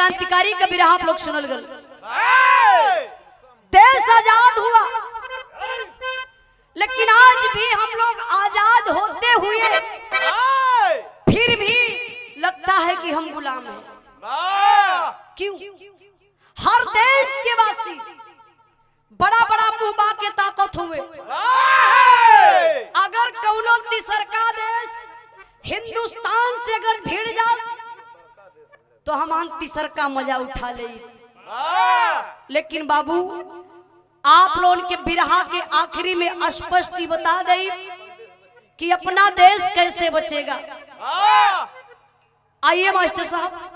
क्रांतिकारी का बिरहा आप लोग सुनल गल। देश आजाद हुआ, लेकिन आज भी हम लोग आजाद होते हुए फिर भी लगता है कि हम गुलाम हैं। क्यों? हर देश के वासी बड़ा बड़ा मुंह के ताकत हुए, अगर कौनो तीसरका देश हिंदुस्तान से अगर भिड़ जाए तो हम तीसरका मजा उठा ले। लेकिन बाबू आप लोगों के बिरहा के आखिरी में स्पष्ट ही बता दे कि अपना देश कैसे बचेगा। आइए मास्टर साहब।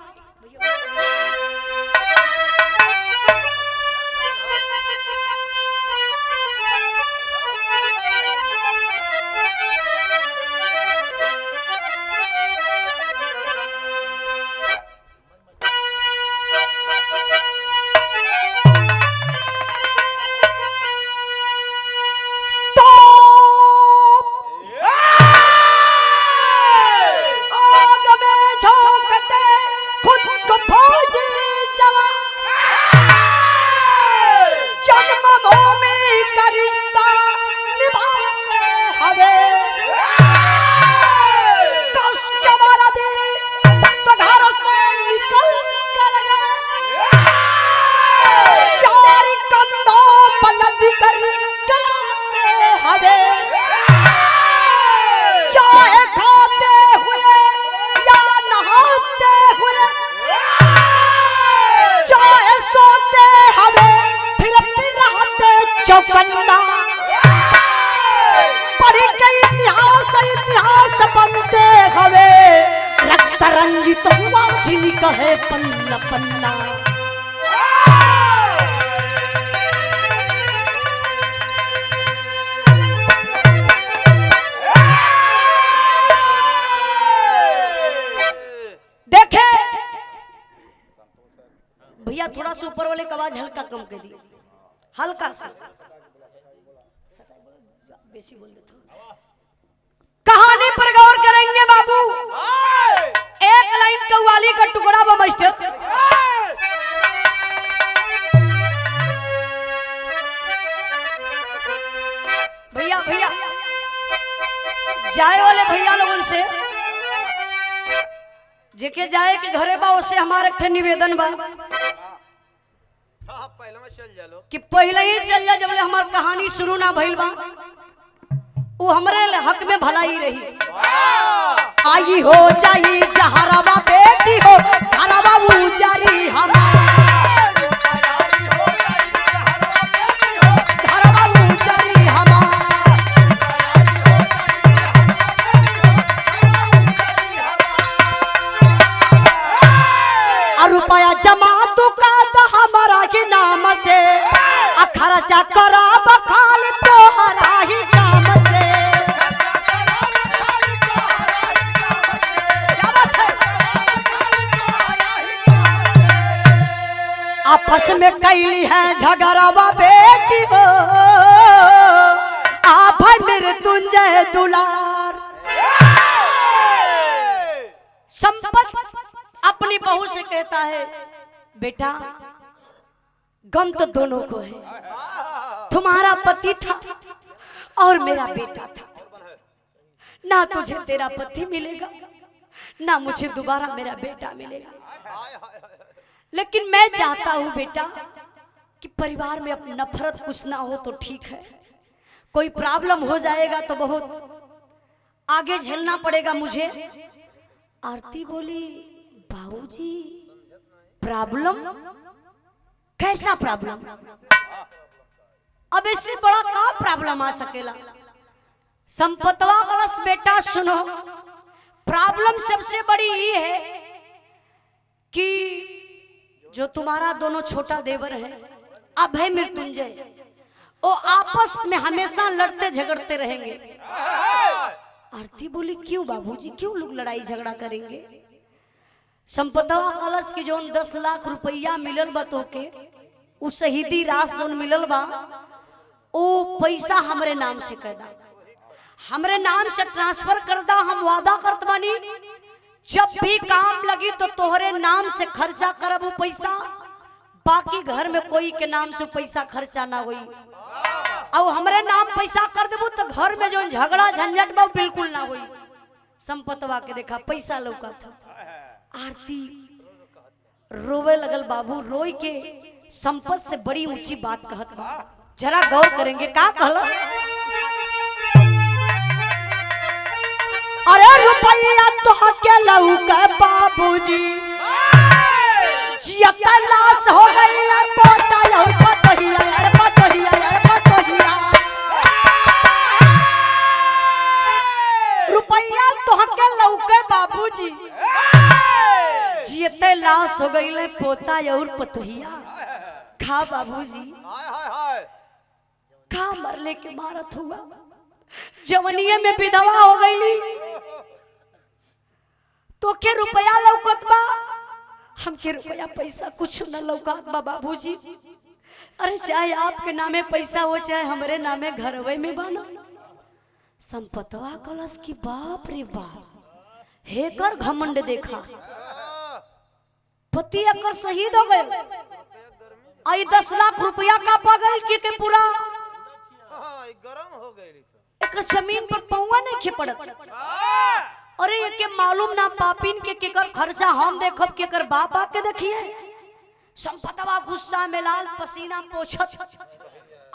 पढ़ी गई इतिहास बनते हवे, रक्त रंजित हुआ जिनी कहे पन्ना पन्ना। देखे भैया थोड़ा सा ऊपर वाले का आवाज हल्का कम कर दी, हल्का सा बेसी बोल देता। कहानी पर गौर करेंगे बाबू। एक लाइन कव्वाली का टुकड़ा बा मास्टर। भैया भैया जाए वाले भैया लोगों से जेके जाए के घरे बा उससे हमारे एक निवेदन बा कि पहले ही चल जा, जब हमार कहानी शुरू ना भइल बा वो हमरे हक में भलाई रही। आई हो जाई जहरवा बेटी हो हरवा उजारी हम हरवा उजारी हम रुपया जमा तू का हमारा के नाम से खर्चा करा बखाल तोहरा ही काम से। आपस में कैली है झगड़वा बेटी हो, आप मेरे तुंजय दुलार। संपत अपनी बहू से कहता है बेटा गम तो दोनों को है, तुम्हारा पति था और मेरा बेटा था, ना तुझे तेरा पति मिलेगा ना मुझे दोबारा मेरा बेटा मिलेगा। लेकिन मैं चाहता हूं बेटा कि परिवार में अब नफरत कुछ ना हो तो ठीक है, कोई प्रॉब्लम हो जाएगा तो बहुत आगे झेलना पड़ेगा मुझे। आरती बोली बाबूजी प्रॉब्लम कैसा प्रॉब्लम? अब इससे बड़ा का प्रॉब्लम आ सकेला? संपतवा कलश बेटा सुनो, प्रॉब्लम सबसे बड़ी ये है कि जो तुम्हारा दोनों छोटा देवर है अब है मृत्युंजय, वो आपस में हमेशा लड़ते झगड़ते रहेंगे। आरती बोली क्यों बाबूजी, क्यों लोग लड़ाई झगड़ा करेंगे? संपतवा कलश की जो 10 लाख रुपया मिलल बा तोके, उ शहीदी राशि जो मिलल बा वो पैसा हमरे नाम से कर दा, हमरे नाम से ट्रांसफर कर दा। हम वादा करत बानी जब भी काम लगी तो तोहरे नाम से खर्चा करब पैसा, बाकी घर में कोई के नाम से पैसा खर्चा ना हुई। और हमरे नाम पैसा कर देबू तो घर में जो झगड़ा झंझट बा बिल्कुल ना हुई। संपतवा के देखा पैसा लौका था। आरती रोवे लगल बाबू, रोई के संपत से बड़ी ऊंची बात कहत बा। जरा गौर करेंगे का कहला। अरे रुपया तो के लौका बाबूजी, जिया लाश हो गई ना पोता और पतोहिया यार पतोहिया यार पतोहिया। रुपया तो के लौका बाबूजी, जियते लाश हो गई ना पोता और पतोहिया। खा बाबूजी खा, मरले के मारत हुआ, जवनिये में विधवा हो गई। तो के रुपया लौकत बा, हमके रुपया पैसा कुछ न लौकात बा बाबूजी। अरे चाहे आपके नामे पैसा हो चाहे हमरे नामे घरवे में बना। संपतवा कलश की बाप रे बाप, हेकर घमंड देखा। पति अकर शहीद हो गए, आई 10 लाख रुपया का पगल के पूरा गरम हो गई। एक जमीन पर पौवा नहीं खे पड़त। अरे ये के मालूम ना पापिन के केकर खर्चा हम देखब केकर बाप आके देखिए। संपतवा गुस्सा में लाल पसीना पोछत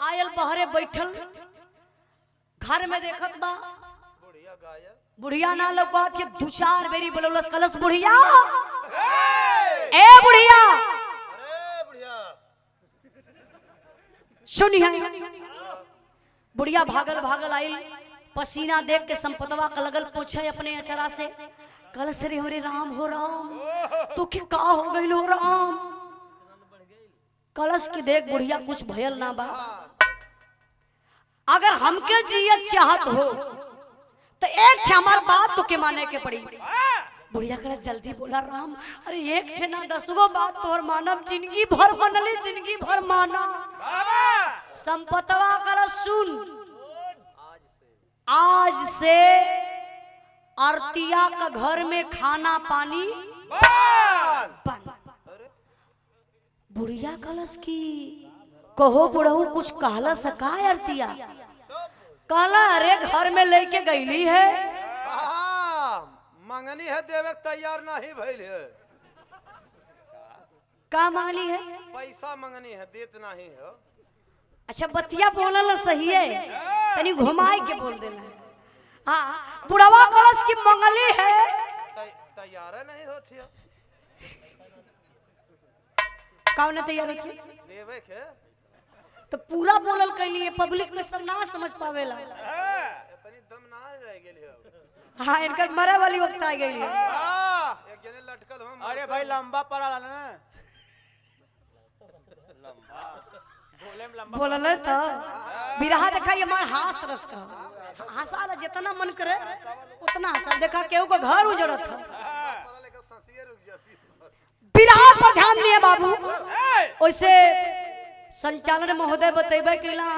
आयल बहरे बैठल, घर में देखत बा बुढ़िया ना लौकात के 2-4 बेरी बोलौलस कलस बुढ़िया ए बुढ़िया सुनिए। बुढ़िया भागल भागल आई, पसीना देख के संपतवा का लगल पूछे अपने अचरा से, कल से हमरे राम हो राम तो कि का हो गई हो राम। कलश की देख बुढ़िया कुछ भयल ना बा। अगर हमके जियत चाहत हो तो एक हमार बात तो के माने के पड़ी। बुढ़िया कह जल्दी बोला राम। अरे एक थे ना 10 गो बात तोहर मानव, जिंदगी भर मनले जिंदगी भर माना। संपतवा कर सुन, आज से आरतिया का घर में खाना पानी बंद। बुढ़िया कलश की कहो बुढ़ऊ कुछ कहला सका आरतिया। कहला अरे घर में लेके गईली है, मंगनी है देवे तैयार नहीं भइल है। का मांगली है? पैसा मंगनी है देत नहीं है। अच्छा बतिया बोलल सही है, तनी घुमाई के बोल देना। हाँ बुढ़वा कलश की मंगली है, तैयार नहीं होती है। कौन तैयार होती देवे के तो पूरा बोलल कहनी है, पब्लिक में सब ना समझ पावेला। तनी दम ना रह गेली है। हाँ इनकर मरे वाली वक्त आ गई है। एक जने लटकल हम। अरे भाई लंबा पड़ा ना, बोलल तो बिरहा देखा ये हमार हास रस का हंसा जितना मन करे उतना हंसा। देखा केहू को घर उजड़त है, बिरहा पर ध्यान दिए बाबू। वैसे संचालन महोदय बतेबे केला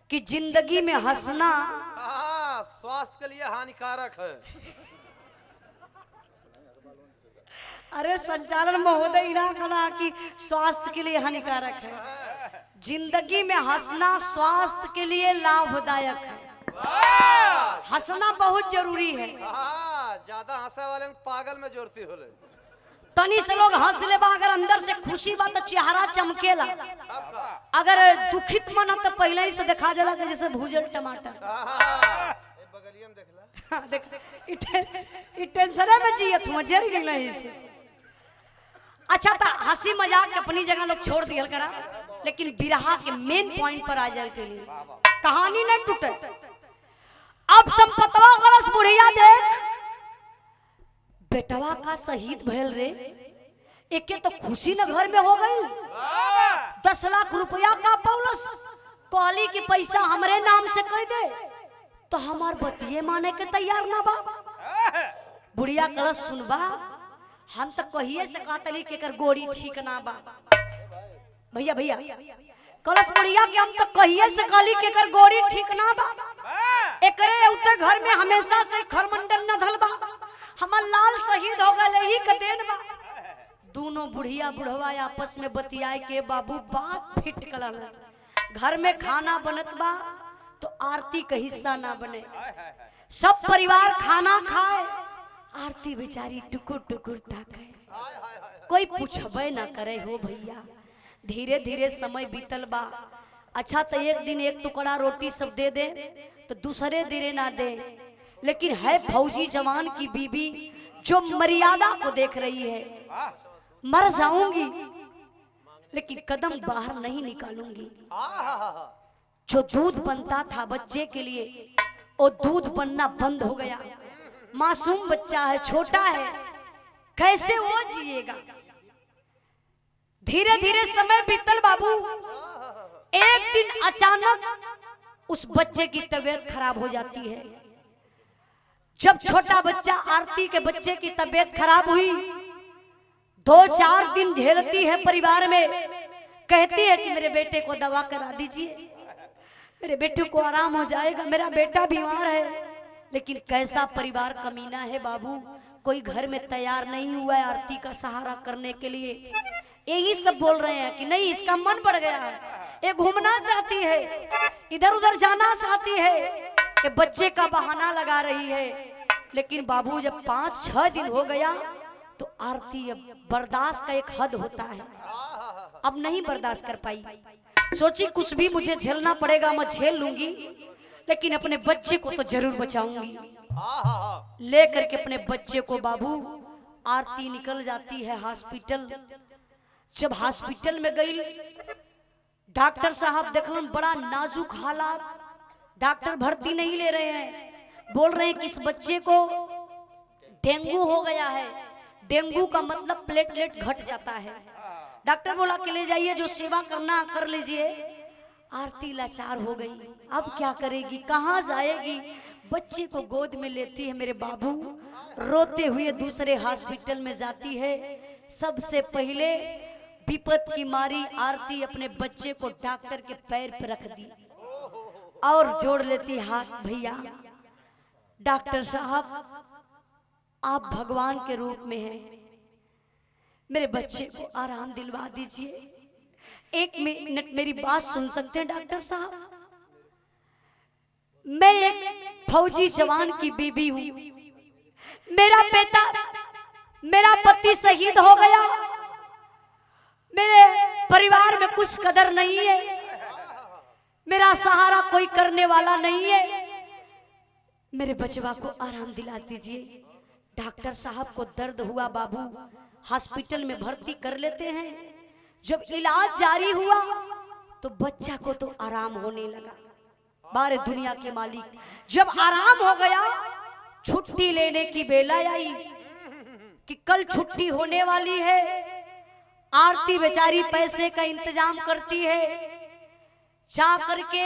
कि जिंदगी में हंसना स्वास्थ्य के लिए हानिकारक है। अरे संचालन महोदय ना कहा कि स्वास्थ्य के लिए हानिकारक है, जिंदगी में हंसना स्वास्थ्य के लिए लाभदायक है। हंसना बहुत जरूरी है। ज्यादा हंसे वाले पागल में जोड़ती होले। तनी से लोग हंस ले बा, अगर अंदर से खुशी बा तो चेहरा चमकेला। अगर दुखित मन तो पहले ही से दिखा जाला कि जैसे भूजल टमाटर। बगलिया में देखला। हाँ, देख टेंशन में जियत हुआ जर गई नहीं से। अच्छा तो हंसी मजाक के अपनी जगह लोग छोड़ दिया करा, लेकिन बिरहा के मेन पॉइंट पर आ जाए के लिए कहानी न टूटे। अब संपतवा गलस बुढ़िया देख बेटवा का शहीद भयल रे, एक तो खुशी न घर में हो गई। 10 लाख रुपया का पौलस कॉली की पैसा हमरे नाम से कह दे तो हमार बतिये माने के तैयार ना बा। बुढ़िया कलश सुनबा, हम तो कहिए से कहतली के कर गोड़ी ठीक ना बा। भैया भैया कलश बुढ़िया के हम तो कहिए से कहली के कर गोड़ी ठीक ना बा। एकरे उते घर में हमेशा से खरमंडल न धलबा। हमार लाल वही का देन बा। दोनों बुढ़िया बुढ़वा आपस में बतियाए के बाबू बात फिट कलन। घर में खाना बनत बा तो आरती का हिस्सा ना बने, सब परिवार खाना खाए, आरती बेचारी टुकुर टुकुर ताके, कोई पूछबे ना करे हो भैया। धीरे धीरे समय बीतल बा। अच्छा तो एक दिन एक टुकड़ा रोटी सब दे दे तो दूसरे दिन ना दे, लेकिन है फौजी जवान की बीबी जो मर्यादा को देख रही है। मर जाऊंगी लेकिन कदम बाहर नहीं निकालूंगी। जो दूध बनता था बच्चे के लिए वो दूध बनना बंद हो गया। मासूम बच्चा है, छोटा है, कैसे वो जिएगा। धीरे धीरे समय बीतल बाबू। एक दिन अचानक उस बच्चे की तबीयत खराब हो जाती है। जब छोटा बच्चा आरती के बच्चे की तबीयत खराब हुई, 2-4 दिन झेलती है परिवार में, कहती है कि मेरे बेटे को दवा करा दीजिए, मेरे बेटे को आराम हो जाएगा, मेरा बेटा बीमार है। लेकिन कैसा परिवार कमीना है बाबू, कोई घर में तैयार नहीं हुआ है आरती का सहारा करने के लिए। यही सब बोल रहे हैं कि नहीं इसका मन बढ़ गया है, ये घूमना चाहती है, इधर उधर जाना चाहती है, कि बच्चे का बहाना लगा रही है। लेकिन बाबू जब 5-6 दिन हो गया तो आरती अब बर्दाश्त का एक हद होता है, अब नहीं बर्दाश्त कर पाई। सोची कुछ भी मुझे झेलना पड़ेगा, मैं झेल लूंगी, लेकिन अपने बच्चे को तो जरूर बचाऊंगी। लेकर के अपने बच्चे को बाबू आरती निकल जाती है हॉस्पिटल। जब हॉस्पिटल में गई, डॉक्टर साहब देखलन बड़ा नाजुक हालात, डॉक्टर भर्ती नहीं ले रहे हैं, बोल रहे हैं कि इस बच्चे को डेंगू हो गया है। डेंगू का मतलब प्लेटलेट घट जाता है। डॉक्टर बोला कि ले जाइए, जो सेवा करना कर लीजिए। आरती लाचार हो गई, अब क्या करेगी, कहाँ जाएगी। बच्चे को गोद में लेती है मेरे बाबू, रोते हुए दूसरे हॉस्पिटल में जाती है। सबसे पहले विपत की मारी आरती अपने बच्चे को डॉक्टर के पैर पर रख दी और जोड़ लेती हाथ, भैया डॉक्टर साहब आप भगवान के रूप में हैं, मेरे बच्चे को आराम दिलवा दीजिए। 1 मिनट मेरी बात सुन सकते हैं डॉक्टर साहब? मैं एक फौजी जवान की बीबी हूं, मेरा पति शहीद हो गया, मेरे परिवार में कुछ कदर नहीं है, मेरा सहारा कोई करने वाला नहीं है, मेरे बचवा को आराम दिला दीजिए। डॉक्टर साहब को दर्द हुआ बाबू, हॉस्पिटल में भर्ती कर लेते हैं। जब इलाज जारी हुआ तो बच्चा को तो आराम होने लगा। बारे दुनिया के मालिक, जब आराम हो गया छुट्टी लेने की बेला आई कि कल छुट्टी होने वाली है। आरती बेचारी पैसे का इंतजाम करती है, जा करके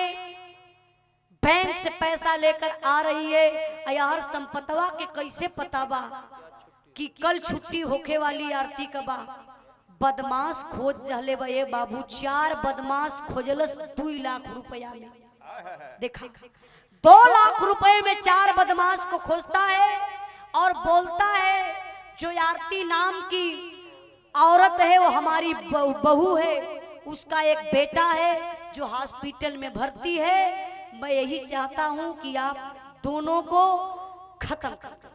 बैंक से पैसा लेकर आ रही है। यार संपतवा के कैसे पता बा कि कल छुट्टी होके वाली आरती का बा। बदमाश खोज जहले बे बाबू, 4 बदमाश खोजलस 2 लाख रुपया में। देखा 2 लाख रुपए में 4 बदमाश को खोजता है और बोलता है जो आरती नाम की औरत है वो हमारी बहू है, उसका एक बेटा है जो हॉस्पिटल में भर्ती है। मैं यही चाहता हूं कि आप दोनों को खत्म कर दो,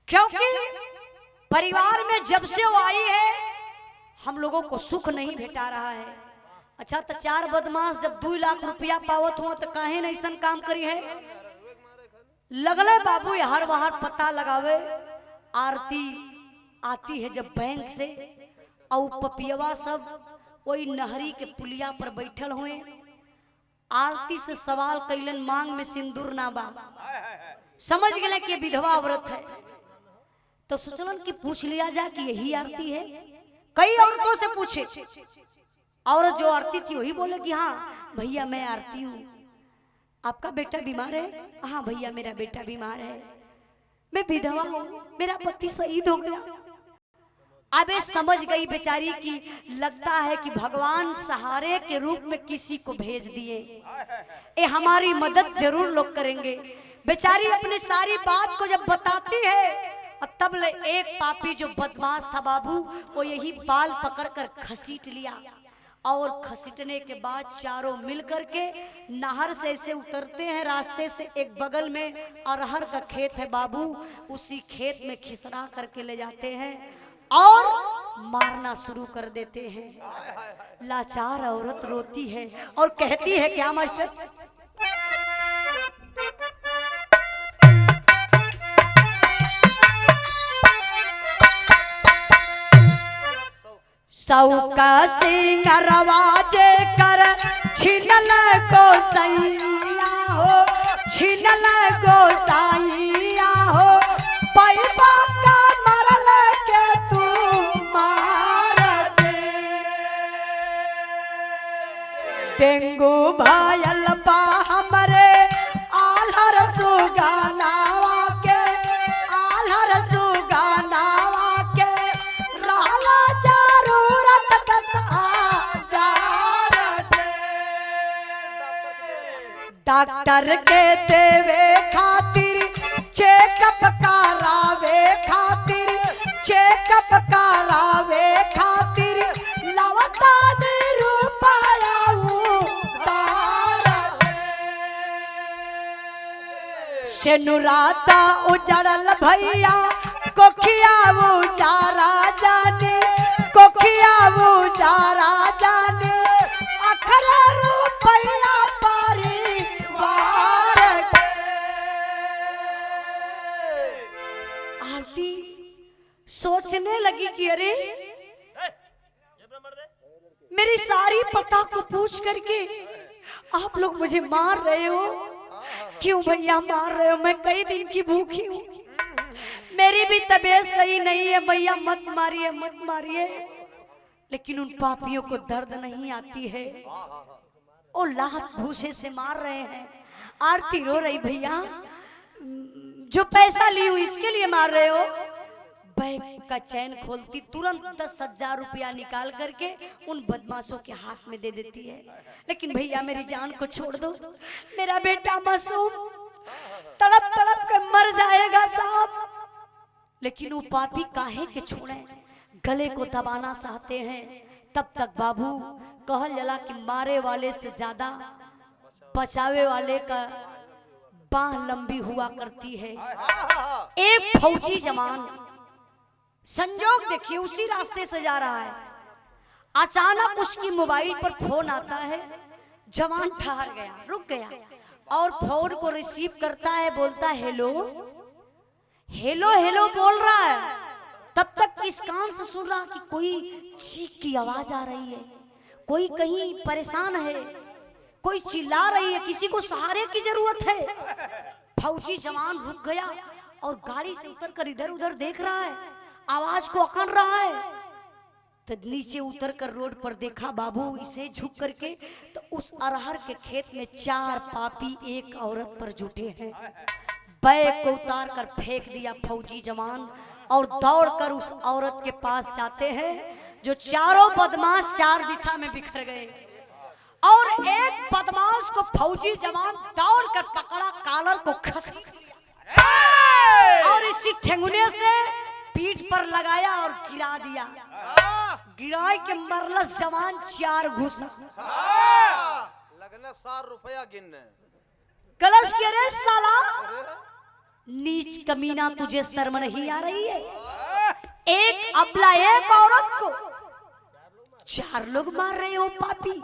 क्योंकि परिवार में जब से वो आई है हम लोगों को सुख नहीं भेटा रहा है। अच्छा तो 4 बदमाश जब 2 लाख रुपया पावत हो तो काहे नहीं सन काम करी है। लगले बाबू हर बाहर पता लगावे। आरती आती है जब बैंक से, और पपियवा सब वही नहरी के पुलिया पर बैठल हुए। आरती से सवाल कैलन, मांग में सिंदूर ना बा। समझ गए कि विधवा औरत है, तो सोचलन कि पूछ लिया जा कि यही आरती है। कई औरतों से पूछे, औरत जो आरती थी वही बोले कि हाँ भैया मैं आरती हूँ। आपका बेटा बीमार है? हाँ भैया मेरा बेटा बीमार है, मैं विधवा हूँ, मेरा पति शहीद हो गया। अब समझ गई बेचारी की लगता है कि भगवान सहारे के रूप में किसी को भेज दिए, ये हमारी मदद जरूर लोग करेंगे। बेचारी अपनी सारी बात को जब बताती है और तब ले एक पापी जो बदमाश था बाबू, वो यही बाल पकड़कर घसीट लिया और घसीटने के बाद चारों मिल करके नहर से ऐसे उतरते हैं रास्ते से। एक बगल में अरहर का खेत है बाबू, उसी खेत में खिसरा करके ले जाते हैं और मारना शुरू कर देते हैं। लाचार औरत रोती है और कहती है क्या मास्टर? सौका सिंगरवाजे कर छिनल गोसाइया हो, छिनल गोसाइया हो, पैबा का मरल के तू मार जे। डेंगू भायल बा हमरे आल्हर सुगानावा के, आल्हर सुगानावा के रहला जरूरत दस हजार जे। डॉक्टर के देवे खातिर चेकअप करावे खातिर, चेकअप करावे खातिर लवता ने रुपया सेनुराता उजड़ल भैया कोखिया उजारा जाने, कोखिया उजारा जाने अखरा रुपया परिवार के। आरती सोचने लगी कि अरे मेरी सारी पता को पूछ करके आप लोग मुझे मार रहे हो। क्यों भैया मार रहे हो? मैं कई दिन की भूखी हूँ, मेरी भी तबीयत सही नहीं है भैया, मत मारिए मत मारिए। लेकिन उन पापियों को दर्द नहीं आती है, वो लात भूसे से मार रहे हैं। आरती रो रही, भैया जो पैसा ली हूँ इसके लिए मार रहे हो? बैग का चैन खोलती तुरंत 10,000 रुपया निकाल करके उन बदमाशों के हाथ में दे देती है। लेकिन भैया मेरी जान को छोड़ दो, मेरा बेटा मासूम तड़प तड़प कर मर जाएगा साहब। लेकिन वो पापी काहे के छोड़े, गले को दबाना चाहते हैं। तब तक बाबू कहल जला कि मारे वाले से ज्यादा बचावे वाले का बाह लंबी हुआ करती है। एक फौजी जवान, संजोग देखिए उसी रास्ते से जा रहा है, अचानक उसकी मोबाइल पर फोन आता है। जवान ठहर गया, रुक गया और फोन को रिसीव करता है, बोलता है हेलो हेलो हेलो बोल रहा है। तब तक इस कान से सुन रहा कि कोई चीख की आवाज आ रही है, कोई कहीं परेशान है, कोई चिल्ला रही है, किसी को सहारे की जरूरत है। फौजी जवान रुक गया और गाड़ी से उतरकर इधर उधर देख रहा है, आवाज को अकड़ रहा है। तो नीचे उतरकर रोड पर देखा बाबू इसे झुक करके, तो उस अरहर के खेत में 4 पापी एक औरत पर जुटे हैं। बैग को उतार कर फेंक दिया फौजी जवान और दौड़कर उस औरत के पास जाते हैं, जो चारों बदमाश 4 दिशा में बिखर गए। और एक बदमाश को फौजी जवान दौड़कर पकड़ा, कालर को घसीट लिया और इसी ठेंगुने से पीठ पर लगाया और गिरा दिया। गिराए के मरलस जवान 4 घुसा। लगने 4 रुपया गिनने कलश के रे साला, नीच कमीना तुझे शर्म नहीं आ रही है? एक अबला एक औरत को 4 लोग मार रहे हो पापी।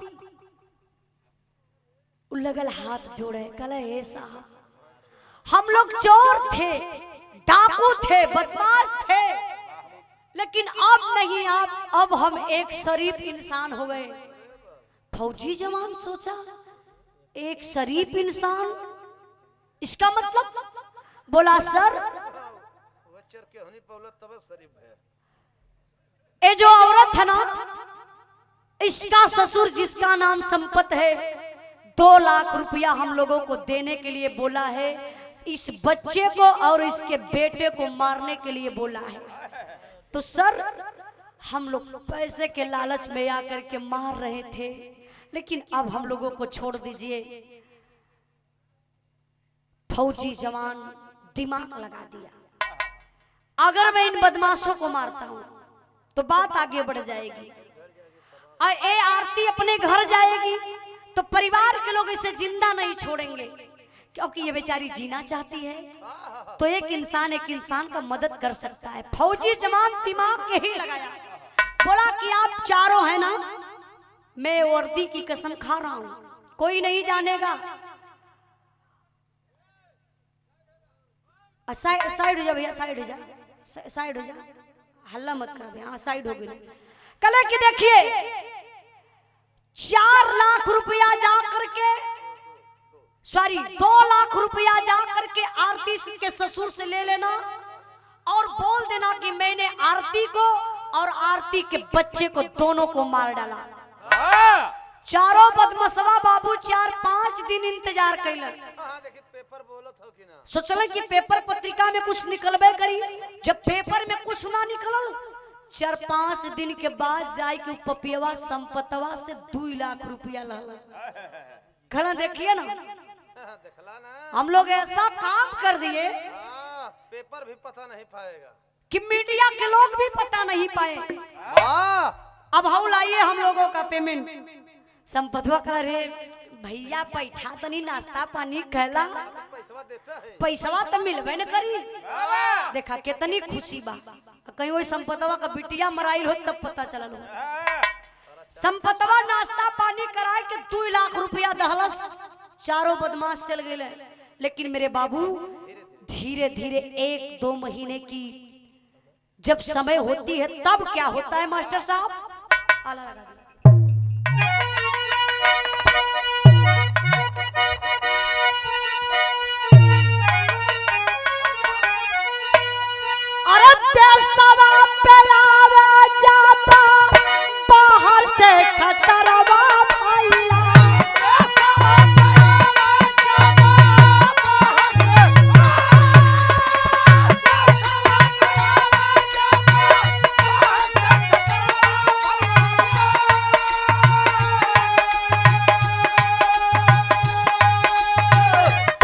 लगल हाथ जोड़े, कले हे साहब हम लोग चोर थे, डाकू थे, बदमाश थे, लेकिन अब नहीं, अब हम एक शरीफ इंसान हो गए। फौजी जवान सोचा एक शरीफ इंसान, इसका मतलब? बोला सर ये जो औरत है ना, इसका ससुर जिसका नाम संपत है 2 लाख रुपया हम लोगों को देने के लिए बोला है, इस बच्चे को और इसके बेटे को मारने के लिए बोला है। तो सर हम लोग पैसे के लालच में आकर के मार रहे थे, लेकिन अब हम लोगों को छोड़ दीजिए। फौजी जवान दिमाग लगा दिया अगर मैं इन बदमाशों को मारता हूं तो बात आगे बढ़ जाएगी और ये आरती अपने घर जाएगी तो परिवार के लोग इसे जिंदा नहीं छोड़ेंगे, क्योंकि ये बेचारी जीना चाहती है। तो एक इंसान का मदद कर सकता है। फौजी जवान दिमाग यही लगाया, बोला कि आप चारों है ना, मैं वर्दी की कसम खा रहा हूं, कोई नहीं जानेगा। साइड हो जा भैया, साइड हो जा, साइड हो जा, हल्ला मत कर भैया। हाँ साइड हो गई। कल की देखिए 4 लाख रुपया जा करके, सॉरी 2 लाख रुपया जा करके आरती के ससुर से ले लेना और बोल देना कि मैंने आरती को और आरती के बच्चे को दोनों को मार डाला। चारों बदमसवा बाबू 4-5 दिन इंतजार कैलन। सोचल कि पेपर पत्रिका में कुछ निकलबे करी। जब पेपर में कुछ ना निकलल, 4-5 दिन के बाद जाए कि पपियवा संपतवा से 2 लाख रुपया लाला। खड़ा देखिए ना, हम लोग ऐसा काम कर दिए पेपर भी पता नहीं पाएगा कि मीडिया के लोग भी पता नहीं पाए। अब हम लाइए हम लोगों का पेमेंट। संपतवा कह रहे भैया पैठा तनी नाश्ता पानी कहला, पैसवा तो मिलबे न करी। देखा कितनी खुशी बा। कहीं वही संपतवा का बिटिया मराइल हो तब पता चलल हो। संपतवा नाश्ता पानी कराए के 2 लाख रुपया दहलस। चारों बदमाश चल गए। लेकिन मेरे बाबू धीरे धीरे 1-2 महीने की जब समय होती है तब क्या होता है मास्टर साहब, आला लगा दिया। अरे देशवा पे आवे जाता बाहर से खतरवा भैया,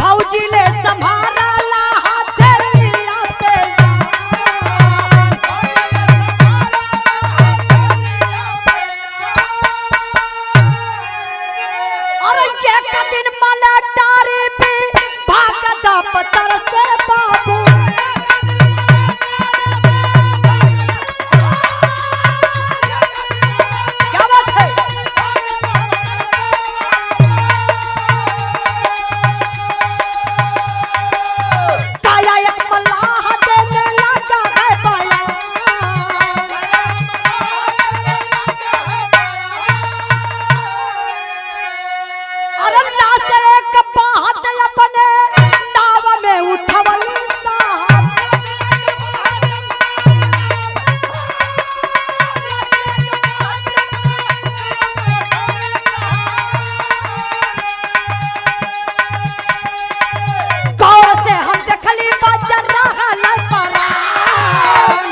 फौजी ले संभाला पत्थर से बाबू। क्या बात है? काया एक मल्लाह देने लगा है पाया। अरे ना से एक बात अपने उठवली साहब, गौर से हम देखली बजर रहल परान।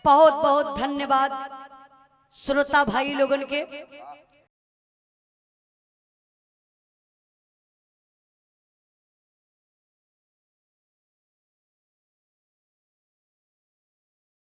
बहुत बहुत धन्यवाद श्रोता भाई लोगन के।